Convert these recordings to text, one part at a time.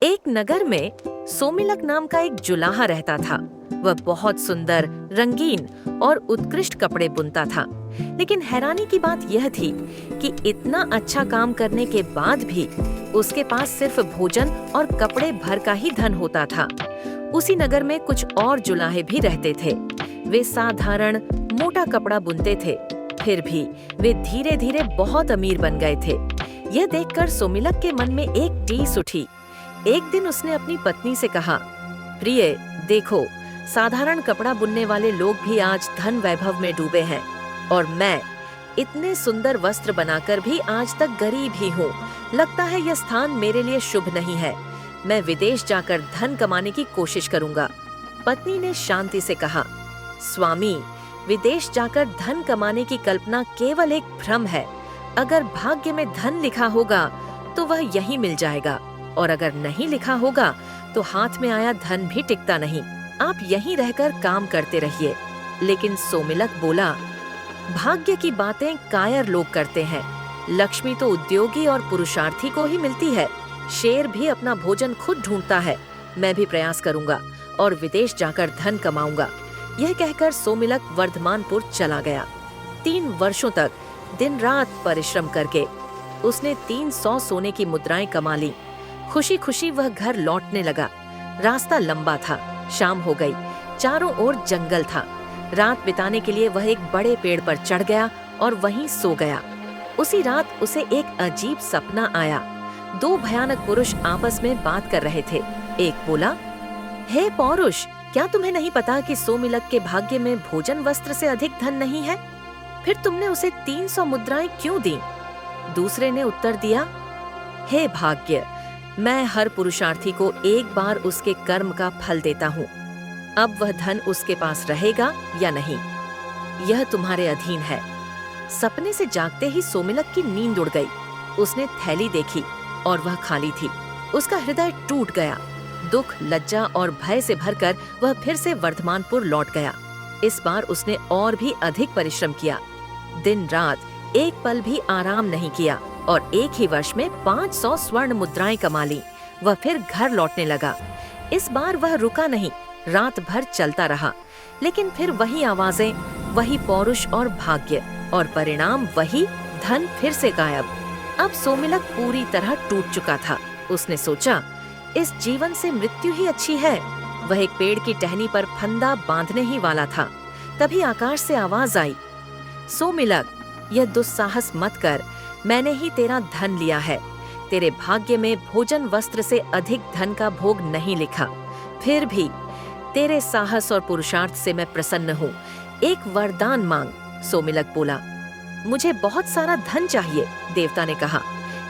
एक नगर में सोमिलक नाम का एक जुलाहा रहता था। वह बहुत सुंदर, रंगीन और उत्कृष्ट कपड़े बुनता था। लेकिन हैरानी की बात यह थी कि इतना अच्छा काम करने के बाद भी उसके पास सिर्फ भोजन और कपड़े भर का ही धन होता था। उसी नगर में कुछ और जुलाहे भी रहते थे। वे साधारण मोटा कपड़ा बुनते थे, फिर भी वे धीरे धीरे बहुत अमीर बन गए थे। यह देखकर सोमिलक के मन में एक टीस उठी। एक दिन उसने अपनी पत्नी से कहा, प्रिय, देखो, साधारण कपड़ा बुनने वाले लोग भी आज धन वैभव में डूबे हैं और मैं इतने सुंदर वस्त्र बनाकर भी आज तक गरीब ही हूँ। लगता है यह स्थान मेरे लिए शुभ नहीं है। मैं विदेश जाकर धन कमाने की कोशिश करूँगा। पत्नी ने शांति से कहा, स्वामी, विदेश जाकर धन कमाने की कल्पना केवल एक भ्रम है। अगर भाग्य में धन लिखा होगा तो वह यहीं मिल जाएगा, और अगर नहीं लिखा होगा तो हाथ में आया धन भी टिकता नहीं। आप यहीं रहकर काम करते रहिए। लेकिन सोमिलक बोला, भाग्य की बातें कायर लोग करते हैं। लक्ष्मी तो उद्योगी और पुरुषार्थी को ही मिलती है। शेर भी अपना भोजन खुद ढूंढता है। मैं भी प्रयास करूंगा और विदेश जाकर धन कमाऊंगा। यह कहकर सोमिलक वर्धमानपुर चला गया। 3 वर्षों तक दिन रात परिश्रम करके उसने 300 सोने की मुद्राएं कमा ली। खुशी खुशी वह घर लौटने लगा। रास्ता लंबा था, शाम हो गई, चारों ओर जंगल था। रात बिताने के लिए वह एक बड़े पेड़ पर चढ़ गया और वहीं सो गया। उसी रात उसे एक अजीब सपना आया। 2 भयानक पुरुष आपस में बात कर रहे थे। एक बोला, हे पौरुष, क्या तुम्हें नहीं पता कि सोमिलक के भाग्य में भोजन वस्त्र से अधिक धन नहीं है? फिर तुमने उसे 300 मुद्राएं क्यों दी? दूसरे ने उत्तर दिया, हे भाग्य, मैं हर पुरुषार्थी को एक बार उसके कर्म का फल देता हूँ। अब वह धन उसके पास रहेगा या नहीं, यह तुम्हारे अधीन है। सपने से जागते ही सोमिलक की नींद उड़ गई। उसने थैली देखी और वह खाली थी। उसका हृदय टूट गया। दुख, लज्जा और भय से भरकर वह फिर से वर्धमानपुर लौट गया। इस बार उसने और भी अधिक परिश्रम किया। दिन रात एक पल भी आराम नहीं किया और एक ही वर्ष में 500 स्वर्ण मुद्राएं कमा ली। वह फिर घर लौटने लगा। इस बार वह रुका नहीं, रात भर चलता रहा। लेकिन फिर वही आवाजें, वही पौरुष और भाग्य, और परिणाम वही, धन फिर से गायब। अब सोमिलक पूरी तरह टूट चुका था। उसने सोचा, इस जीवन से मृत्यु ही अच्छी है। वह एक पेड़ की टहनी पर फंदा बांधने ही वाला था। तभी आकाश से आवाज आई, सोमिलक, यह दुस्साहस मत कर। मैंने ही तेरा धन लिया है। तेरे भाग्य में भोजन वस्त्र से अधिक धन का भोग नहीं लिखा। फिर भी तेरे साहस और पुरुषार्थ से मैं प्रसन्न हूँ। एक वरदान मांग। सोमिलक बोला, मुझे बहुत सारा धन चाहिए। देवता ने कहा,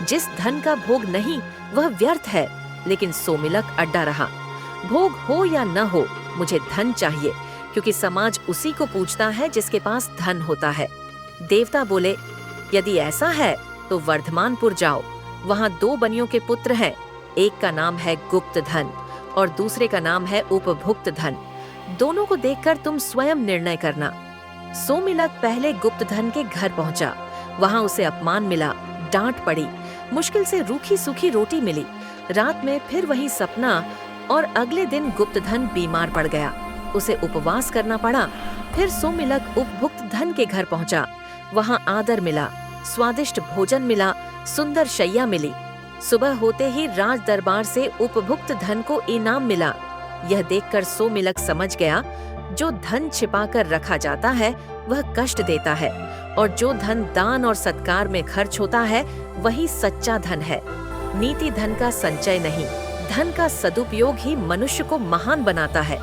जिस धन का भोग नहीं वह व्यर्थ है। लेकिन सोमिलक अड्डा रहा। भोग हो या न हो, मुझे धन चाहिए, क्योंकि समाज उसी को पूछता है जिसके पास धन होता है। देवता बोले, यदि ऐसा है तो वर्धमानपुर जाओ। वहाँ 2 बनियों के पुत्र हैं। एक का नाम है गुप्त धन और दूसरे का नाम है उपभुक्त धन। दोनों को देखकर तुम स्वयं निर्णय करना। सोमिलक पहले गुप्त धन के घर पहुंचा। वहाँ उसे अपमान मिला, डांट पड़ी, मुश्किल से रूखी सूखी रोटी मिली। रात में फिर वही सपना और अगले दिन गुप्त धन बीमार पड़ गया। उसे उपवास करना पड़ा। फिर सोमिलक उपभुक्त धन के घर पहुंचा। वहाँ आदर मिला, स्वादिष्ट भोजन मिला, सुंदर शैया मिली। सुबह होते ही राज दरबार से उपभुक्त धन को इनाम मिला। यह देखकर सोमिलक समझ गया, जो धन छिपाकर रखा जाता है वह कष्ट देता है, और जो धन दान और सत्कार में खर्च होता है वही सच्चा धन है। नीति धन का संचय नहीं, धन का सदुपयोग ही मनुष्य को महान बनाता है।